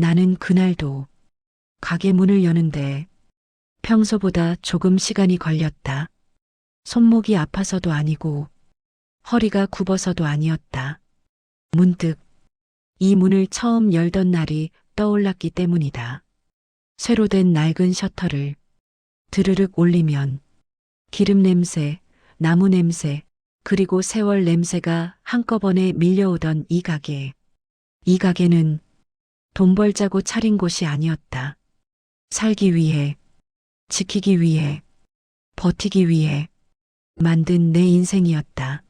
나는 그날도 가게 문을 여는데 평소보다 조금 시간이 걸렸다. 손목이 아파서도 아니고 허리가 굽어서도 아니었다. 문득 이 문을 처음 열던 날이 떠올랐기 때문이다. 쇠로 된 낡은 셔터를 드르륵 올리면 기름 냄새, 나무 냄새, 그리고 세월 냄새가 한꺼번에 밀려오던 이 가게. 이 가게는 돈 벌자고 차린 곳이 아니었다. 살기 위해, 지키기 위해, 버티기 위해 만든 내 인생이었다.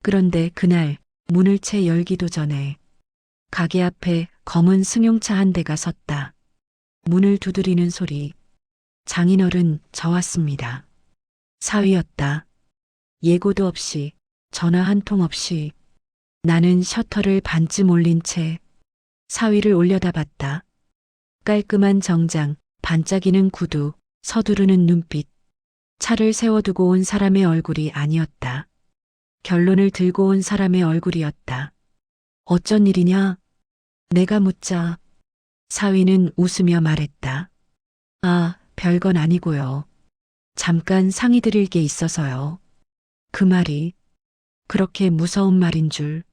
그런데 그날 문을 채 열기도 전에 가게 앞에 검은 승용차 한 대가 섰다. 문을 두드리는 소리. 장인어른 저 왔습니다. 사위였다. 예고도 없이, 전화 한 통 없이 나는 셔터를 반쯤 올린 채 사위를 올려다봤다. 깔끔한 정장, 반짝이는 구두, 서두르는 눈빛. 차를 세워두고 온 사람의 얼굴이 아니었다. 결론을 들고 온 사람의 얼굴이었다. 어쩐 일이냐? 내가 묻자 사위는 웃으며 말했다. 아, 별건 아니고요. 잠깐 상의 드릴 게 있어서요. 그 말이 그렇게 무서운 말인 줄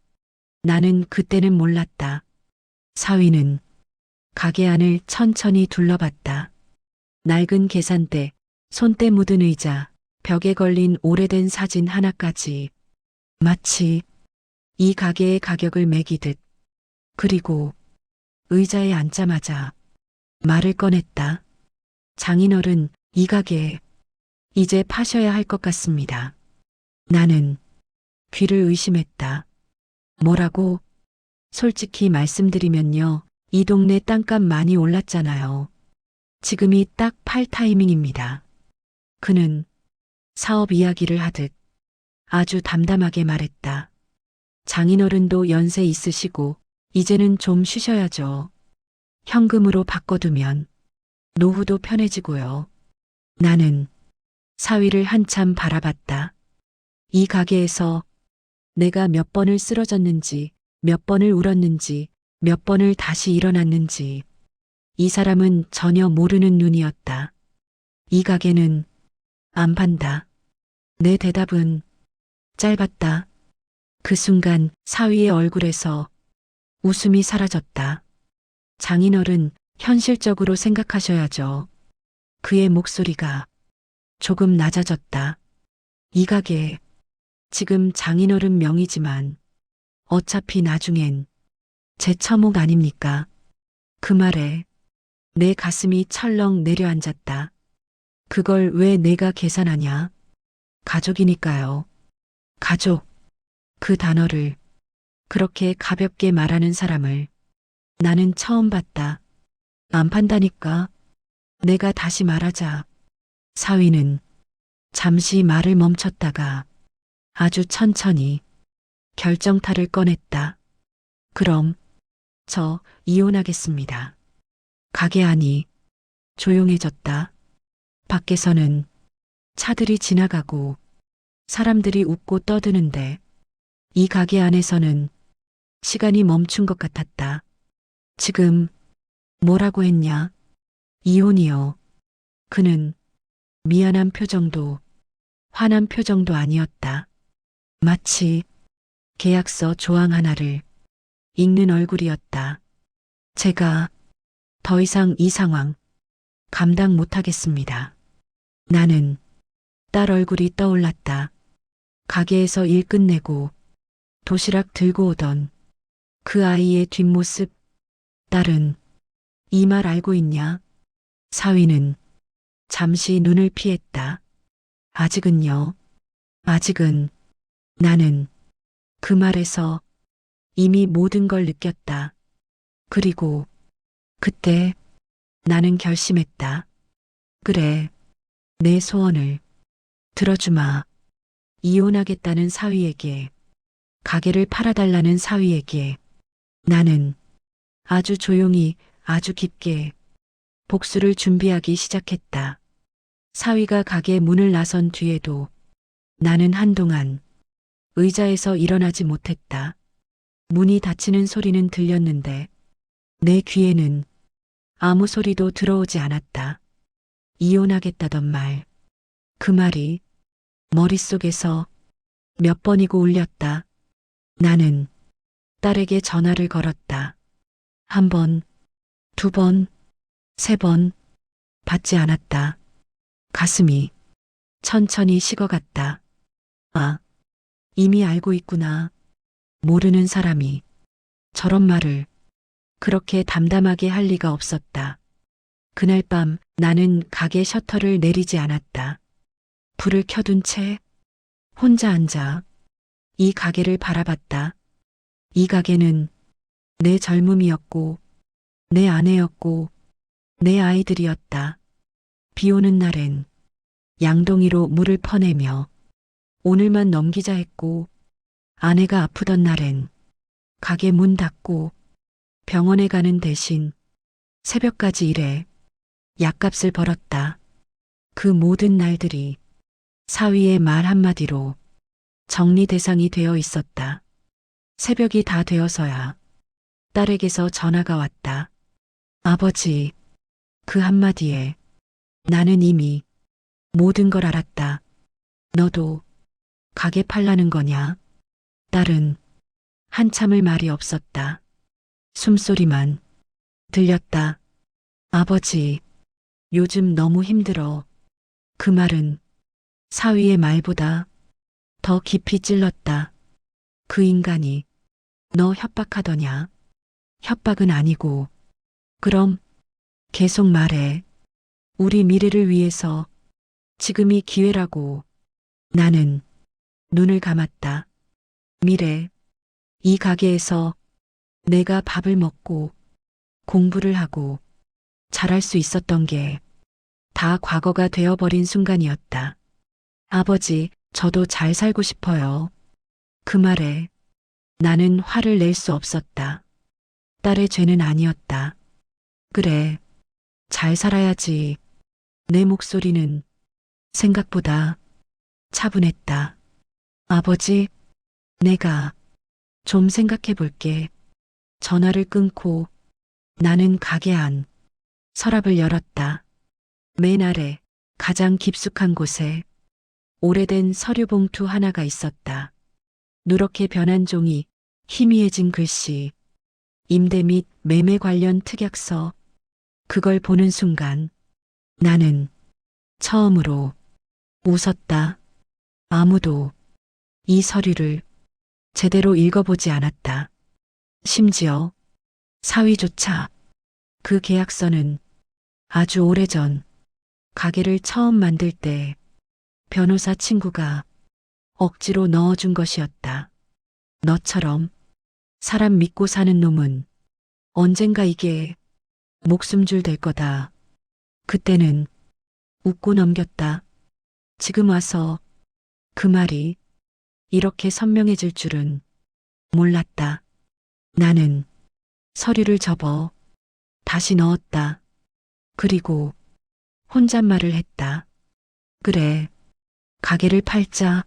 나는 그때는 몰랐다. 사위는 가게 안을 천천히 둘러봤다. 낡은 계산대, 손때 묻은 의자, 벽에 걸린 오래된 사진 하나까지 마치 이 가게의 가격을 매기듯. 그리고 의자에 앉자마자 말을 꺼냈다. 장인어른, 이 가게 이제 파셔야 할 것 같습니다. 나는 귀를 의심했다. 뭐라고? 솔직히 말씀드리면요. 이 동네 땅값 많이 올랐잖아요. 지금이 딱 팔 타이밍입니다. 그는 사업 이야기를 하듯 아주 담담하게 말했다. 장인어른도 연세 있으시고 이제는 좀 쉬셔야죠. 현금으로 바꿔두면 노후도 편해지고요. 나는 사위를 한참 바라봤다. 이 가게에서 내가 몇 번을 쓰러졌는지, 몇 번을 울었는지, 몇 번을 다시 일어났는지 이 사람은 전혀 모르는 눈이었다. 이 가게는 안 판다. 내 대답은 짧았다. 그 순간 사위의 얼굴에서 웃음이 사라졌다. 장인어른, 현실적으로 생각하셔야죠. 그의 목소리가 조금 낮아졌다. 이 가게 지금 장인어른 명의지만 어차피 나중엔 제 처목 아닙니까? 그 말에 내 가슴이 철렁 내려앉았다. 그걸 왜 내가 계산하냐? 가족이니까요. 가족. 그 단어를 그렇게 가볍게 말하는 사람을 나는 처음 봤다. 안 판다니까. 내가 다시 말하자. 사위는 잠시 말을 멈췄다가 아주 천천히 결정타를 꺼냈다. 그럼 저 이혼하겠습니다. 가게 안이 조용해졌다. 밖에서는 차들이 지나가고 사람들이 웃고 떠드는데 이 가게 안에서는 시간이 멈춘 것 같았다. 지금 뭐라고 했냐? 이혼이요. 그는 미안한 표정도 화난 표정도 아니었다. 마치 계약서 조항 하나를 읽는 얼굴이었다. 제가 더 이상 이 상황 감당 못하겠습니다. 나는 딸 얼굴이 떠올랐다. 가게에서 일 끝내고 도시락 들고 오던 그 아이의 뒷모습. 딸은 이 말 알고 있냐? 사위는 잠시 눈을 피했다. 아직은요. 아직은. 나는 그 말에서 이미 모든 걸 느꼈다. 그리고 그때 나는 결심했다. 그래, 내 소원을 들어주마. 이혼하겠다는 사위에게, 가게를 팔아달라는 사위에게 나는 아주 조용히 아주 깊게 복수를 준비하기 시작했다. 사위가 가게 문을 나선 뒤에도 나는 한동안 의자에서 일어나지 못했다. 문이 닫히는 소리는 들렸는데 내 귀에는 아무 소리도 들어오지 않았다. 이혼하겠다던 말. 그 말이 머릿속에서 몇 번이고 울렸다. 나는 딸에게 전화를 걸었다. 한 번, 두 번, 세 번 받지 않았다. 가슴이 천천히 식어갔다. 아, 이미 알고 있구나. 모르는 사람이 저런 말을 그렇게 담담하게 할 리가 없었다. 그날 밤 나는 가게 셔터를 내리지 않았다. 불을 켜둔 채 혼자 앉아 이 가게를 바라봤다. 이 가게는 내 젊음이었고, 내 아내였고, 내 아이들이었다. 비 오는 날엔 양동이로 물을 퍼내며 오늘만 넘기자 했고, 아내가 아프던 날엔 가게 문 닫고 병원에 가는 대신 새벽까지 일해 약값을 벌었다. 그 모든 날들이 사위의 말 한마디로 정리 대상이 되어 있었다. 새벽이 다 되어서야 딸에게서 전화가 왔다. 아버지, 그 한마디에 나는 이미 모든 걸 알았다. 너도 가게 팔라는 거냐? 딸은 한참을 말이 없었다. 숨소리만 들렸다. 아버지, 요즘 너무 힘들어. 그 말은 사위의 말보다 더 깊이 찔렀다. 그 인간이 너 협박하더냐? 협박은 아니고, 그럼 계속 말해. 우리 미래를 위해서 지금이 기회라고. 나는 눈을 감았다. 미래, 이 가게에서 내가 밥을 먹고 공부를 하고 잘할 수 있었던 게 다 과거가 되어버린 순간이었다. 아버지, 저도 잘 살고 싶어요. 그 말에 나는 화를 낼 수 없었다. 딸의 죄는 아니었다. 그래, 잘 살아야지. 내 목소리는 생각보다 차분했다. 아버지, 내가 좀 생각해 볼게. 전화를 끊고 나는 가게 안 서랍을 열었다. 맨 아래 가장 깊숙한 곳에 오래된 서류 봉투 하나가 있었다. 누렇게 변한 종이, 희미해진 글씨, 임대 및 매매 관련 특약서. 그걸 보는 순간 나는 처음으로 웃었다. 아무도 이 서류를 제대로 읽어보지 않았다. 심지어 사위조차. 그 계약서는 아주 오래전 가게를 처음 만들 때 변호사 친구가 억지로 넣어준 것이었다. 너처럼 사람 믿고 사는 놈은 언젠가 이게 목숨줄 될 거다. 그때는 웃고 넘겼다. 지금 와서 그 말이 이렇게 선명해질 줄은 몰랐다. 나는 서류를 접어 다시 넣었다. 그리고 혼잣말을 했다. 그래, 가게를 팔자.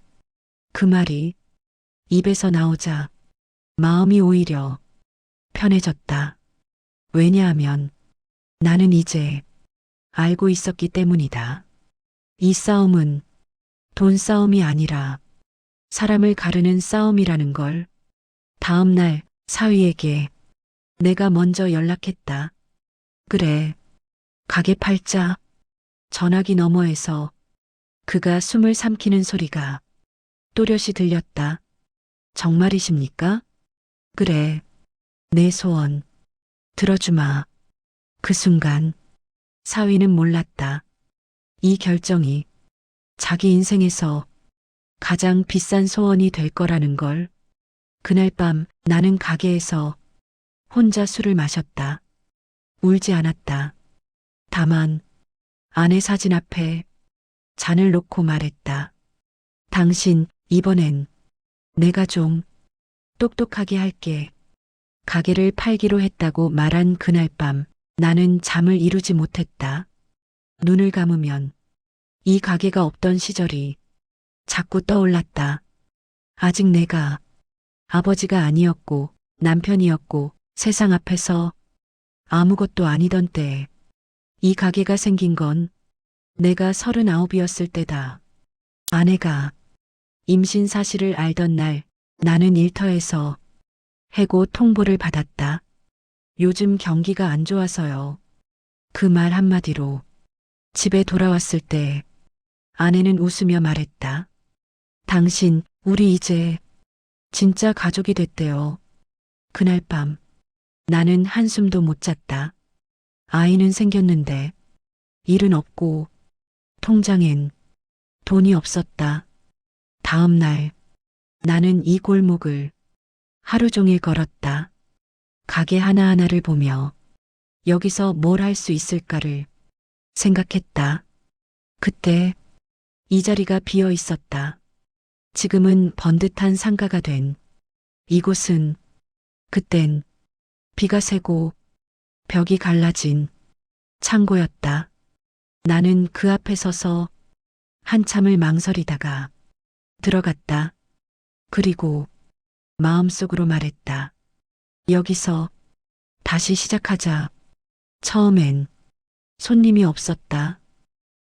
그 말이 입에서 나오자 마음이 오히려 편해졌다. 왜냐하면 나는 이제 알고 있었기 때문이다. 이 싸움은 돈 싸움이 아니라 사람을 가르는 싸움이라는 걸. 다음 날 사위에게 내가 먼저 연락했다. 그래, 가게 팔자. 전화기 너머에서 그가 숨을 삼키는 소리가 또렷이 들렸다. 정말이십니까? 그래, 내 소원 들어주마. 그 순간 사위는 몰랐다. 이 결정이 자기 인생에서 가장 비싼 소원이 될 거라는 걸. 그날 밤 나는 가게에서 혼자 술을 마셨다. 울지 않았다. 다만 아내 사진 앞에 잔을 놓고 말했다. 당신, 이번엔 내가 좀 똑똑하게 할게. 가게를 팔기로 했다고 말한 그날 밤 나는 잠을 이루지 못했다. 눈을 감으면 이 가게가 없던 시절이 자꾸 떠올랐다. 아직 내가 아버지가 아니었고 남편이었고 세상 앞에서 아무것도 아니던 때에 이 가게가 생긴 건 내가 39이었을 때다. 아내가 임신 사실을 알던 날 나는 일터에서 해고 통보를 받았다. 요즘 경기가 안 좋아서요. 그 말 한마디로 집에 돌아왔을 때 아내는 웃으며 말했다. 당신, 우리 이제 진짜 가족이 됐대요. 그날 밤 나는 한숨도 못 잤다. 아이는 생겼는데 일은 없고 통장엔 돈이 없었다. 다음 날 나는 이 골목을 하루 종일 걸었다. 가게 하나하나를 보며 여기서 뭘 할 수 있을까를 생각했다. 그때 이 자리가 비어 있었다. 지금은 번듯한 상가가 된 이곳은 그땐 비가 새고 벽이 갈라진 창고였다. 나는 그 앞에 서서 한참을 망설이다가 들어갔다. 그리고 마음속으로 말했다. 여기서 다시 시작하자. 처음엔 손님이 없었다.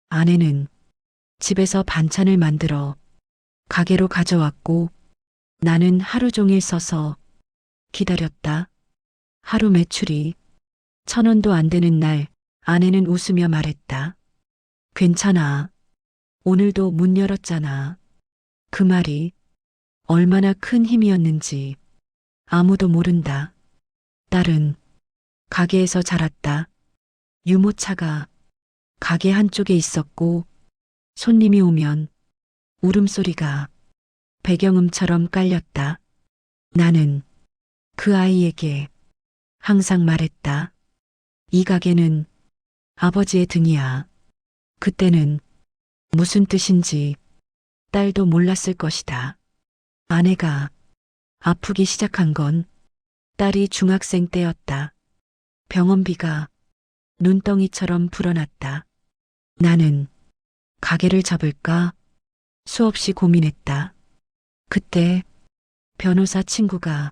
아내는 집에서 반찬을 만들어 가게로 가져왔고 나는 하루 종일 서서 기다렸다. 하루 매출이 1,000원도 안 되는 날 아내는 웃으며 말했다. 괜찮아. 오늘도 문 열었잖아. 그 말이 얼마나 큰 힘이었는지 아무도 모른다. 딸은 가게에서 자랐다. 유모차가 가게 한쪽에 있었고 손님이 오면 울음소리가 배경음처럼 깔렸다. 나는 그 아이에게 항상 말했다. 이 가게는 아버지의 등이야. 그때는 무슨 뜻인지 딸도 몰랐을 것이다. 아내가 아프기 시작한 건 딸이 중학생 때였다. 병원비가 눈덩이처럼 불어났다. 나는 가게를 접을까 수없이 고민했다. 그때 변호사 친구가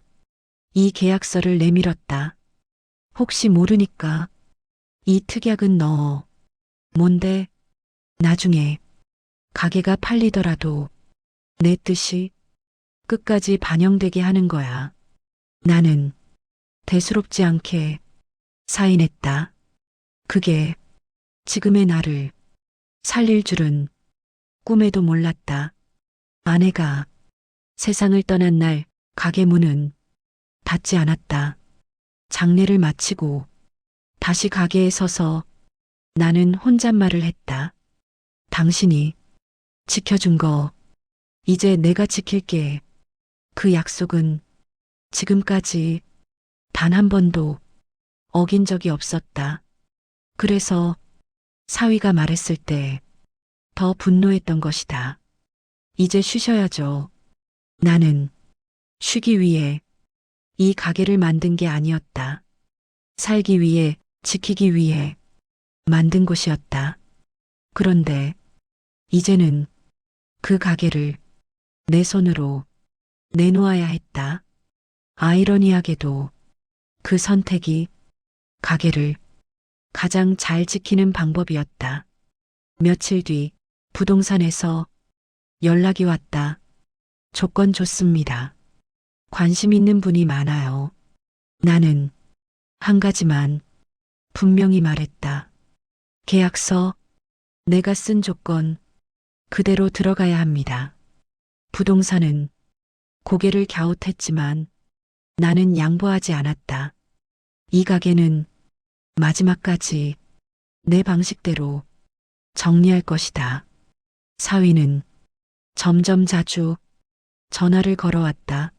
이 계약서를 내밀었다. 혹시 모르니까 이 특약은 넣어. 뭔데? 나중에 가게가 팔리더라도 내 뜻이 끝까지 반영되게 하는 거야. 나는 대수롭지 않게 사인했다. 그게 지금의 나를 살릴 줄은 꿈에도 몰랐다. 아내가 세상을 떠난 날 가게 문은 닫지 않았다. 장례를 마치고 다시 가게에 서서 나는 혼잣말을 했다. 당신이 지켜준 거 이제 내가 지킬게. 그 약속은 지금까지 단 한 번도 어긴 적이 없었다. 그래서 사위가 말했을 때 더 분노했던 것이다. 이제 쉬셔야죠. 나는 쉬기 위해 이 가게를 만든 게 아니었다. 살기 위해, 지키기 위해 만든 곳이었다. 그런데 이제는 그 가게를 내 손으로 내놓아야 했다. 아이러니하게도 그 선택이 가게를 가장 잘 지키는 방법이었다. 며칠 뒤 부동산에서 연락이 왔다. 조건 좋습니다. 관심 있는 분이 많아요. 나는 한 가지만 분명히 말했다. 계약서, 내가 쓴 조건 그대로 들어가야 합니다. 부동산은 고개를 갸웃했지만 나는 양보하지 않았다. 이 가게는 마지막까지 내 방식대로 정리할 것이다. 사위는 점점 자주 전화를 걸어왔다.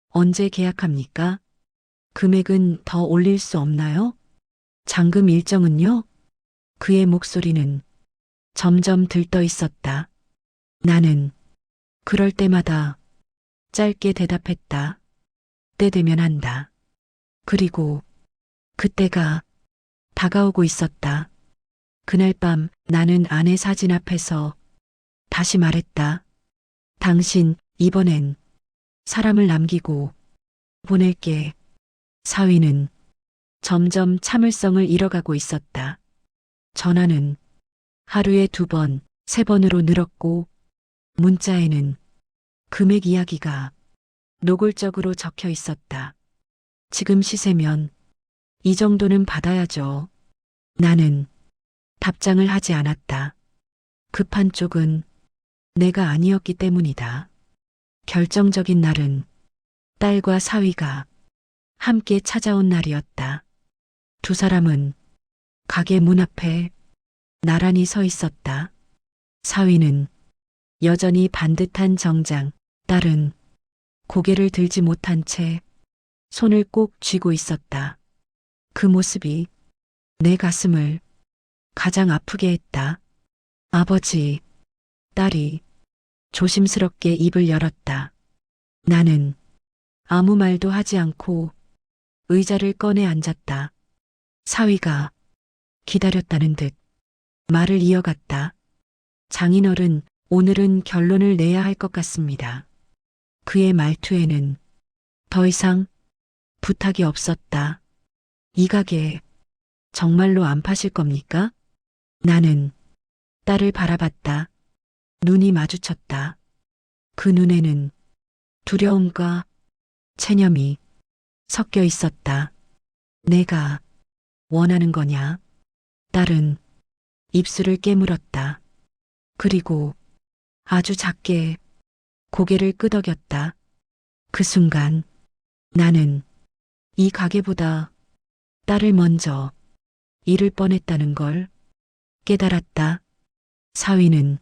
언제 계약합니까? 금액은 더 올릴 수 없나요? 잔금 일정은요? 그의 목소리는 점점 들떠 있었다. 나는 그럴 때마다 짧게 대답했다. 때 되면 한다. 그리고 그때가 다가오고 있었다. 그날 밤 나는 아내 사진 앞에서 다시 말했다. 당신 이번엔 사람을 남기고 보낼게. 사위는 점점 참을성을 잃어가고 있었다. 전화는 하루에 2번, 3번으로 늘었고 문자에는 금액 이야기가 노골적으로 적혀 있었다. 지금 시세면 이 정도는 받아야죠. 나는 답장을 하지 않았다. 급한 쪽은 내가 아니었기 때문이다. 결정적인 날은 딸과 사위가 함께 찾아온 날이었다. 두 사람은 가게 문 앞에 나란히 서 있었다. 사위는 여전히 반듯한 정장, 딸은 고개를 들지 못한 채 손을 꼭 쥐고 있었다. 그 모습이 내 가슴을 가장 아프게 했다. 아버지, 딸이 조심스럽게 입을 열었다. 나는 아무 말도 하지 않고 의자를 꺼내 앉았다. 사위가 기다렸다는 듯 말을 이어갔다. 장인어른, 오늘은 결론을 내야 할 것 같습니다. 그의 말투에는 더 이상 부탁이 없었다. 이 가게 정말로 안 파실 겁니까? 나는 딸을 바라봤다. 눈이 마주쳤다. 그 눈에는 두려움과 체념이 섞여 있었다. 내가 원하는 거냐? 딸은 입술을 깨물었다. 그리고 아주 작게 고개를 끄덕였다. 그 순간 나는 이 가게보다 딸을 먼저 잃을 뻔했다는 걸 깨달았다. 사위는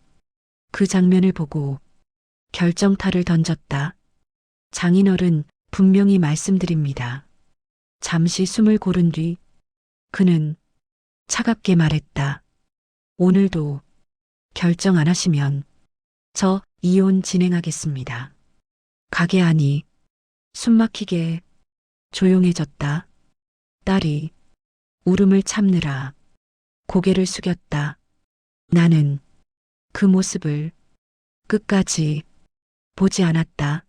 그 장면을 보고 결정타를 던졌다. 장인어른, 분명히 말씀드립니다. 잠시 숨을 고른 뒤 그는 차갑게 말했다. 오늘도 결정 안 하시면 저 이혼 진행하겠습니다. 가게 안이 숨막히게 조용해졌다. 딸이 울음을 참느라 고개를 숙였다. 나는 그 모습을 끝까지 보지 않았다.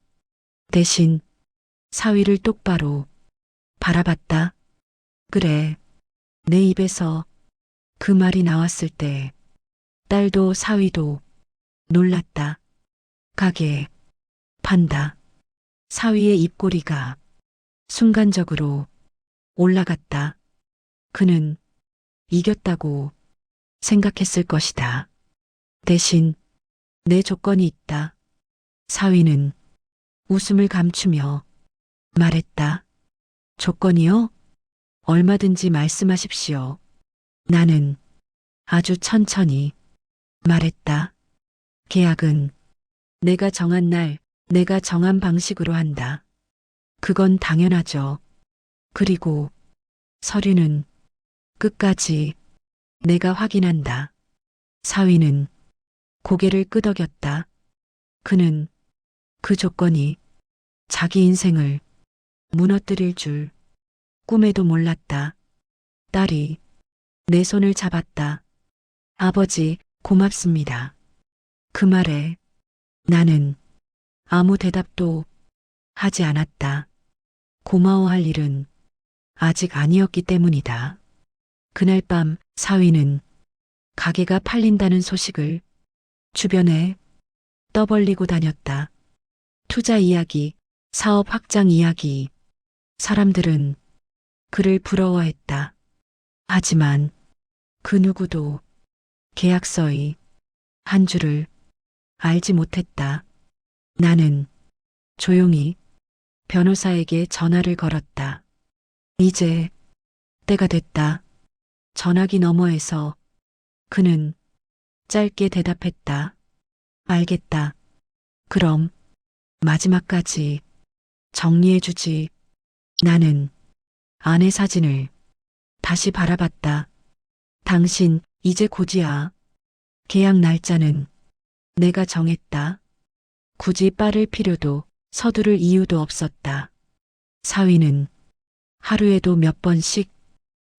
대신 사위를 똑바로 바라봤다. 그래, 내 입에서 그 말이 나왔을 때 딸도 사위도 놀랐다. 가게 판다. 사위의 입꼬리가 순간적으로 올라갔다. 그는 이겼다고 생각했을 것이다. 대신 내 조건이 있다. 사위는 웃음을 감추며 말했다. 조건이요? 얼마든지 말씀하십시오. 나는 아주 천천히 말했다. 계약은 내가 정한 날, 내가 정한 방식으로 한다. 그건 당연하죠. 그리고 서류는 끝까지 내가 확인한다. 사위는 고개를 끄덕였다. 그는 그 조건이 자기 인생을 무너뜨릴 줄 꿈에도 몰랐다. 딸이 내 손을 잡았다. 아버지, 고맙습니다. 그 말에 나는 아무 대답도 하지 않았다. 고마워할 일은 아직 아니었기 때문이다. 그날 밤 사위는 가게가 팔린다는 소식을 주변에 떠벌리고 다녔다. 투자 이야기, 사업 확장 이야기. 사람들은 그를 부러워했다. 하지만 그 누구도 계약서의 한 줄을 알지 못했다. 나는 조용히 변호사에게 전화를 걸었다. 이제 때가 됐다. 전화기 너머에서 그는 짧게 대답했다. 알겠다. 그럼 마지막까지 정리해주지. 나는 아내 사진을 다시 바라봤다. 당신 이제 곧이야. 계약 날짜는 내가 정했다. 굳이 빠를 필요도 서두를 이유도 없었다. 사위는 하루에도 몇 번씩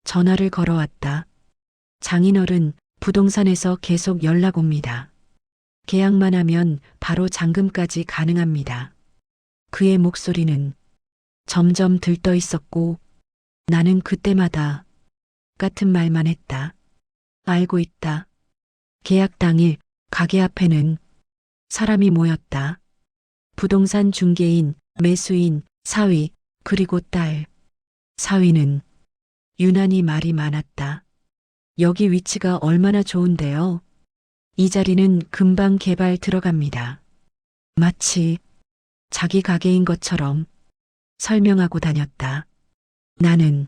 전화를 걸어왔다. 장인어른, 부동산에서 계속 연락 옵니다. 계약만 하면 바로 잔금까지 가능합니다. 그의 목소리는 점점 들떠 있었고 나는 그때마다 같은 말만 했다. 알고 있다. 계약 당일 가게 앞에는 사람이 모였다. 부동산 중개인, 매수인, 사위, 그리고 딸. 사위는 유난히 말이 많았다. 여기 위치가 얼마나 좋은데요? 이 자리는 금방 개발 들어갑니다. 마치 자기 가게인 것처럼 설명하고 다녔다. 나는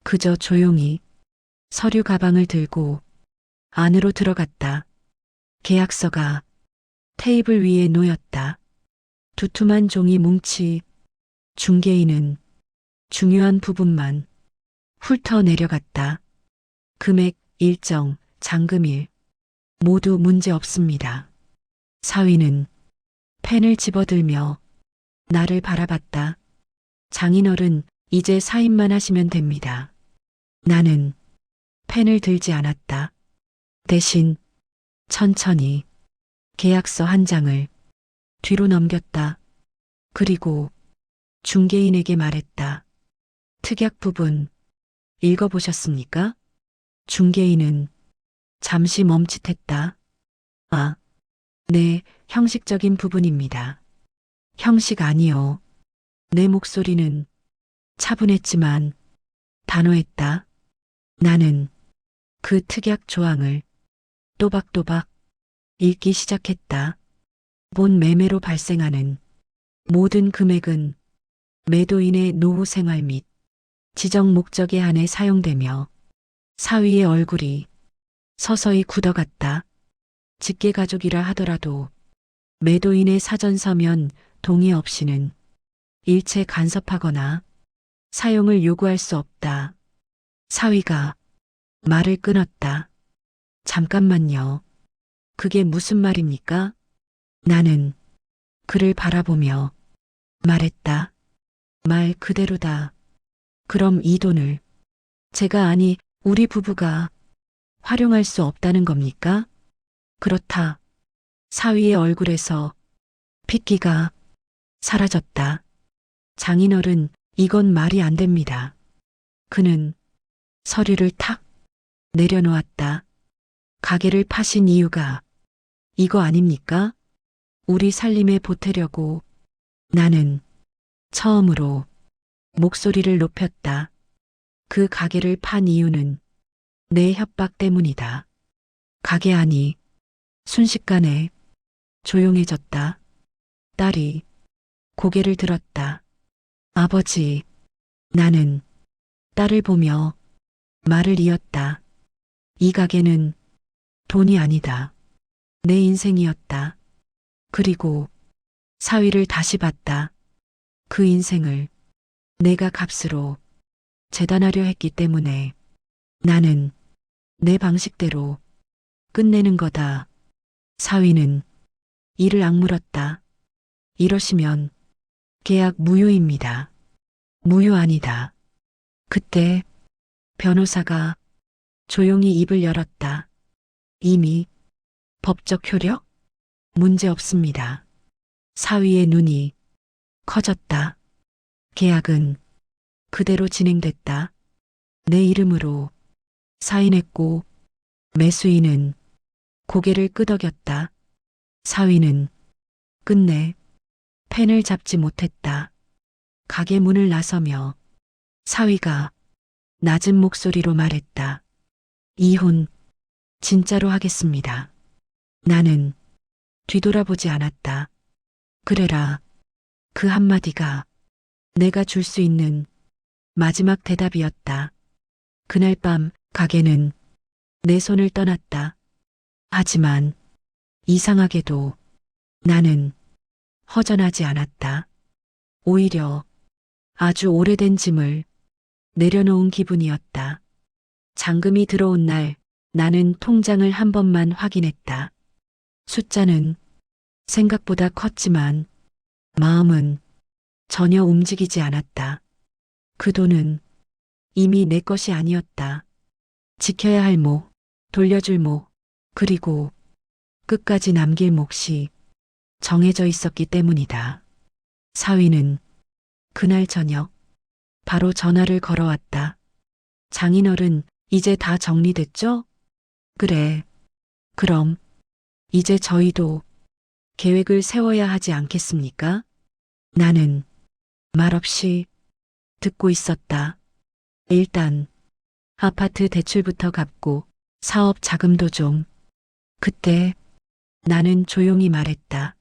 그저 조용히 서류 가방을 들고 안으로 들어갔다. 계약서가 테이블 위에 놓였다. 두툼한 종이 뭉치, 중개인은 중요한 부분만 훑어 내려갔다. 금액, 일정, 잔금일 모두 문제 없습니다. 사위는 펜을 집어들며 나를 바라봤다. 장인어른, 이제 사인만 하시면 됩니다. 나는 펜을 들지 않았다. 대신 천천히 계약서 한 장을 뒤로 넘겼다. 그리고 중개인에게 말했다. 특약 부분 읽어보셨습니까? 중개인은 잠시 멈칫했다. 아, 네, 형식적인 부분입니다. 형식 아니요. 내 목소리는 차분했지만 단호했다. 나는 그 특약 조항을 또박또박 읽기 시작했다. 본 매매로 발생하는 모든 금액은 매도인의 노후 생활 및 지정 목적에 한해 사용되며 사위의 얼굴이 서서히 굳어갔다. 직계가족이라 하더라도 매도인의 사전 서면 동의 없이는 일체 간섭하거나 사용을 요구할 수 없다. 사위가 말을 끊었다. 잠깐만요. 그게 무슨 말입니까? 나는 그를 바라보며 말했다. 말 그대로다. 그럼 이 돈을 제가 아니 우리 부부가 활용할 수 없다는 겁니까? 그렇다. 사위의 얼굴에서 핏기가 사라졌다. 장인어른, 이건 말이 안 됩니다. 그는 서류를 탁 내려놓았다. 가게를 파신 이유가 이거 아닙니까? 우리 살림에 보태려고. 나는 처음으로 목소리를 높였다. 그 가게를 판 이유는 내 협박 때문이다. 가게 안이 순식간에 조용해졌다. 딸이 고개를 들었다. 아버지, 나는 딸을 보며 말을 이었다. 이 가게는 돈이 아니다. 내 인생이었다. 그리고 사위를 다시 봤다. 그 인생을 내가 값으로 재단하려 했기 때문에 나는 내 방식대로 끝내는 거다. 사위는 이를 악물었다. 이러시면 계약 무효입니다. 무효 아니다. 그때 변호사가 조용히 입을 열었다. 이미 법적 효력? 문제 없습니다. 사위의 눈이 커졌다. 계약은 그대로 진행됐다. 내 이름으로 사인했고 매수인은 고개를 끄덕였다. 사위는 끝내 펜을 잡지 못했다. 가게 문을 나서며 사위가 낮은 목소리로 말했다. 이혼 진짜로 하겠습니다. 나는 뒤돌아보지 않았다. 그래라. 그 한마디가 내가 줄 수 있는 마지막 대답이었다. 그날 밤 가게는 내 손을 떠났다. 하지만 이상하게도 나는 허전하지 않았다. 오히려 아주 오래된 짐을 내려놓은 기분이었다. 잔금이 들어온 날 나는 통장을 한 번만 확인했다. 숫자는 생각보다 컸지만 마음은 전혀 움직이지 않았다. 그 돈은 이미 내 것이 아니었다. 지켜야 할 목, 돌려줄 목, 그리고 끝까지 남길 몫이 정해져 있었기 때문이다. 사위는 그날 저녁 바로 전화를 걸어왔다. 장인어른, 이제 다 정리됐죠? 그래. 그럼 이제 저희도 계획을 세워야 하지 않겠습니까? 나는 말없이 듣고 있었다. 일단 아파트 대출부터 갚고 사업 자금도 좀. 그때 나는 조용히 말했다.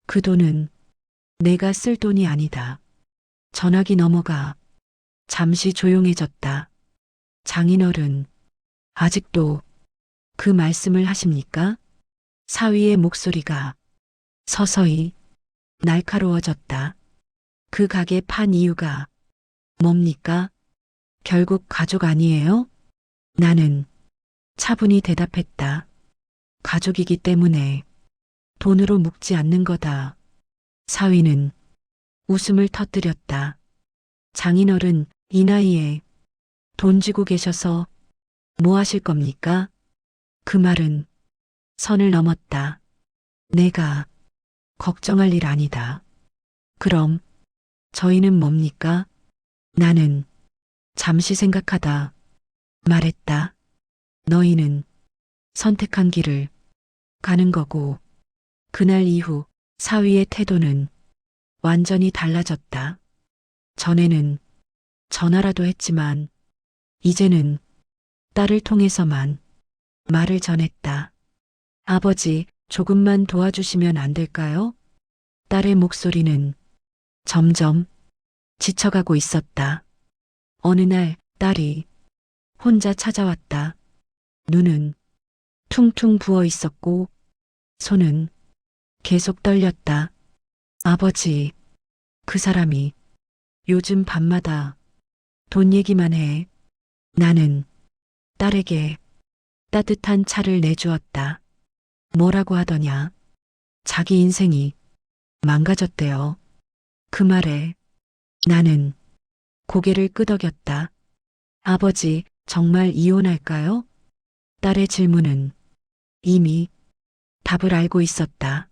그 돈은 내가 쓸 돈이 아니다. 전화기 넘어가 잠시 조용해졌다. 장인어른, 아직도 그 말씀을 하십니까? 사위의 목소리가 서서히 날카로워졌다. 그 가게 판 이유가 뭡니까? 결국 가족 아니에요? 나는 차분히 대답했다. 가족이기 때문에 돈으로 묶지 않는 거다. 사위는 웃음을 터뜨렸다. 장인어른, 이 나이에 돈 쥐고 계셔서 뭐 하실 겁니까? 그 말은 선을 넘었다. 내가 걱정할 일 아니다. 그럼 저희는 뭡니까? 나는 잠시 생각하다 말했다. 너희는 선택한 길을 가는 거고, 그날 이후 사위의 태도는 완전히 달라졌다. 전에는 전화라도 했지만, 이제는 딸을 통해서만 말을 전했다. 아버지, 조금만 도와주시면 안 될까요? 딸의 목소리는 점점 지쳐가고 있었다. 어느 날 딸이 혼자 찾아왔다. 눈은 퉁퉁 부어 있었고 손은 계속 떨렸다. 아버지, 그 사람이 요즘 밤마다 돈 얘기만 해. 나는 딸에게 따뜻한 차를 내주었다. 뭐라고 하더냐? 자기 인생이 망가졌대요. 그 말에 나는 고개를 끄덕였다. 아버지, 정말 이혼할까요? 딸의 질문은 이미 답을 알고 있었다.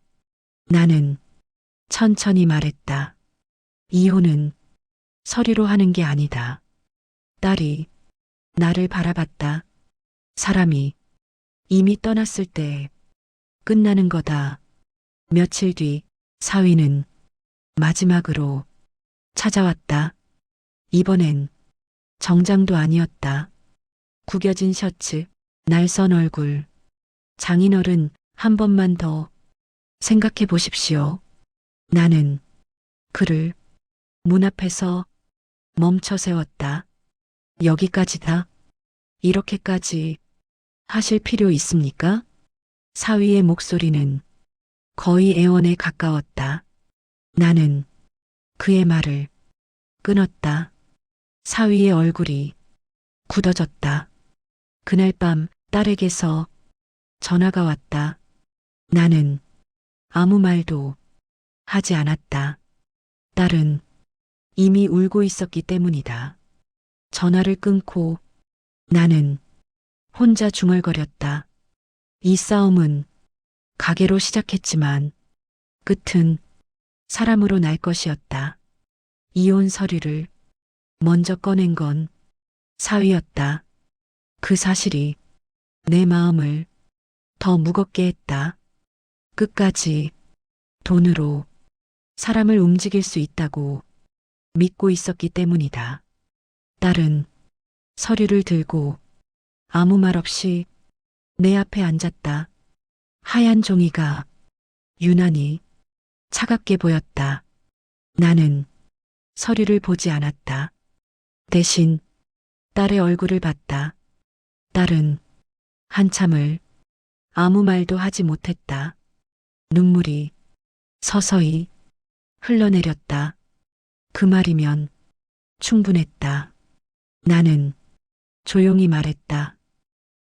나는 천천히 말했다. 이혼은 서류로 하는 게 아니다. 딸이 나를 바라봤다. 사람이 이미 떠났을 때 끝나는 거다. 며칠 뒤 사위는 마지막으로 찾아왔다. 이번엔 정장도 아니었다. 구겨진 셔츠, 날선 얼굴. 장인어른, 한 번만 더 생각해 보십시오. 나는 그를 문 앞에서 멈춰 세웠다. 여기까지다. 이렇게까지 하실 필요 있습니까? 사위의 목소리는 거의 애원에 가까웠다. 나는 그의 말을 끊었다. 사위의 얼굴이 굳어졌다. 그날 밤 딸에게서 전화가 왔다. 나는 아무 말도 하지 않았다. 딸은 이미 울고 있었기 때문이다. 전화를 끊고 나는 혼자 중얼거렸다. 이 싸움은 가게로 시작했지만 끝은 사람으로 날 것이었다. 이혼 서류를 먼저 꺼낸 건 사위였다. 그 사실이 내 마음을 더 무겁게 했다. 끝까지 돈으로 사람을 움직일 수 있다고 믿고 있었기 때문이다. 딸은 서류를 들고 아무 말 없이 내 앞에 앉았다. 하얀 종이가 유난히 차갑게 보였다. 나는 서류를 보지 않았다. 대신 딸의 얼굴을 봤다. 딸은 한참을 아무 말도 하지 못했다. 눈물이 서서히 흘러내렸다. 그 말이면 충분했다. 나는 조용히 말했다.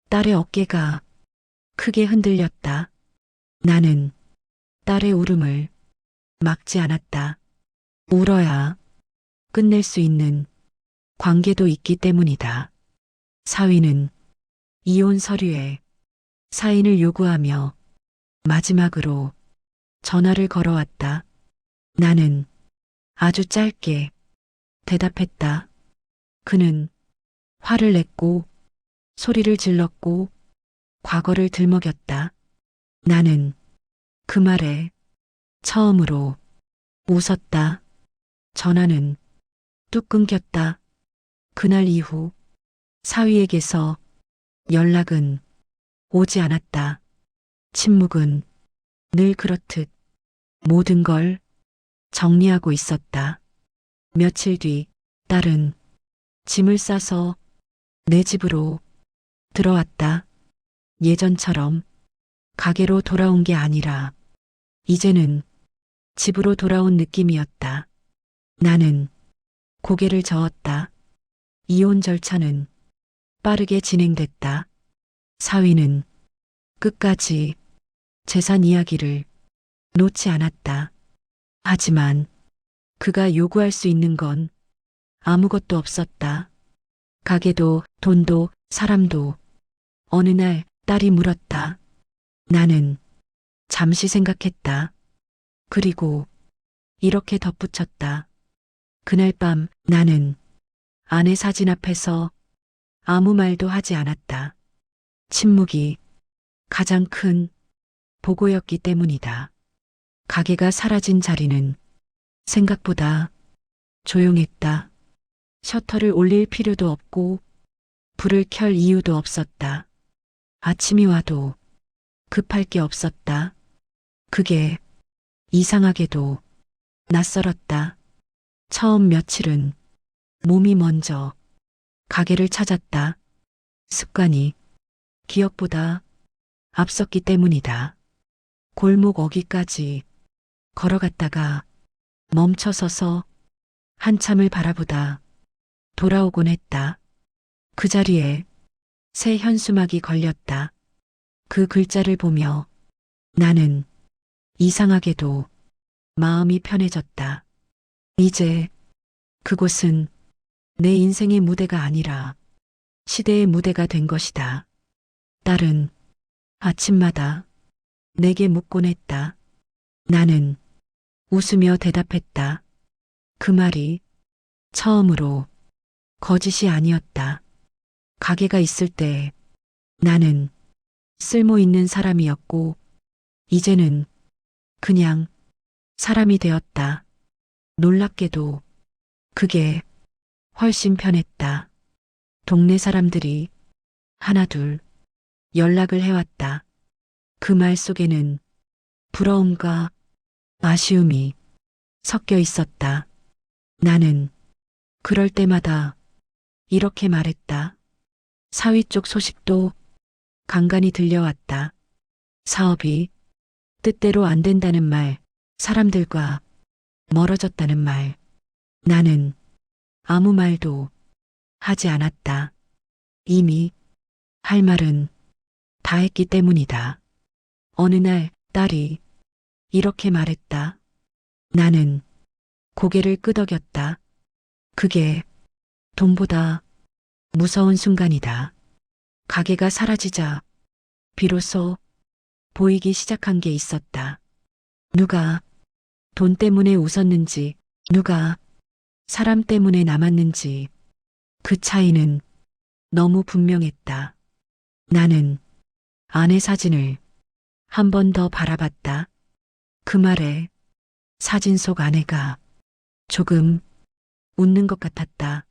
딸의 어깨가 크게 흔들렸다. 나는 딸의 울음을 막지 않았다. 울어야 끝낼 수 있는 관계도 있기 때문이다. 사위는 이혼 서류에 사인을 요구하며 마지막으로 전화를 걸어왔다. 나는 아주 짧게 대답했다. 그는 화를 냈고 소리를 질렀고 과거를 들먹였다. 나는 그 말에 처음으로 웃었다. 전화는 뚝 끊겼다. 그날 이후 사위에게서 연락은 오지 않았다. 침묵은 늘 그렇듯 모든 걸 정리하고 있었다. 며칠 뒤 딸은 짐을 싸서 내 집으로 들어왔다. 예전처럼 가게로 돌아온 게 아니라 이제는 집으로 돌아온 느낌이었다. 나는 고개를 저었다. 이혼 절차는 빠르게 진행됐다. 사위는 끝까지 재산 이야기를 놓지 않았다. 하지만 그가 요구할 수 있는 건 아무것도 없었다. 가게도 돈도 사람도. 어느 날 딸이 물었다. 나는 잠시 생각했다. 그리고 이렇게 덧붙였다. 그날 밤 나는 아내 사진 앞에서 아무 말도 하지 않았다. 침묵이 가장 큰 보고였기 때문이다. 가게가 사라진 자리는 생각보다 조용했다. 셔터를 올릴 필요도 없고 불을 켤 이유도 없었다. 아침이 와도 급할 게 없었다. 그게 이상하게도 낯설었다. 처음 며칠은 몸이 먼저 가게를 찾았다. 습관이 기억보다 앞섰기 때문이다. 골목 어귀까지 걸어갔다가 멈춰서서 한참을 바라보다 돌아오곤 했다. 그 자리에 새 현수막이 걸렸다. 그 글자를 보며 나는 이상하게도 마음이 편해졌다. 이제 그곳은 내 인생의 무대가 아니라 시대의 무대가 된 것이다. 딸은 아침마다 내게 묻곤 했다. 나는 웃으며 대답했다. 그 말이 처음으로 거짓이 아니었다. 가게가 있을 때 나는 쓸모 있는 사람이었고 이제는 그냥 사람이 되었다. 놀랍게도 그게 훨씬 편했다. 동네 사람들이 하나둘 연락을 해왔다. 그 말 속에는 부러움과 아쉬움이 섞여 있었다. 나는 그럴 때마다 이렇게 말했다. 사위 쪽 소식도 간간히 들려왔다. 사업이 뜻대로 안 된다는 말, 사람들과 멀어졌다는 말. 나는 아무 말도 하지 않았다. 이미 할 말은 다 했기 때문이다. 어느 날 딸이 이렇게 말했다. 나는 고개를 끄덕였다. 그게 돈보다 무서운 순간이다. 가게가 사라지자 비로소 보이기 시작한 게 있었다. 누가 돈 때문에 웃었는지, 누가 사람 때문에 남았는지 그 차이는 너무 분명했다. 나는 아내 사진을 한 번 더 바라봤다. 그 말에 사진 속 아내가 조금 웃는 것 같았다.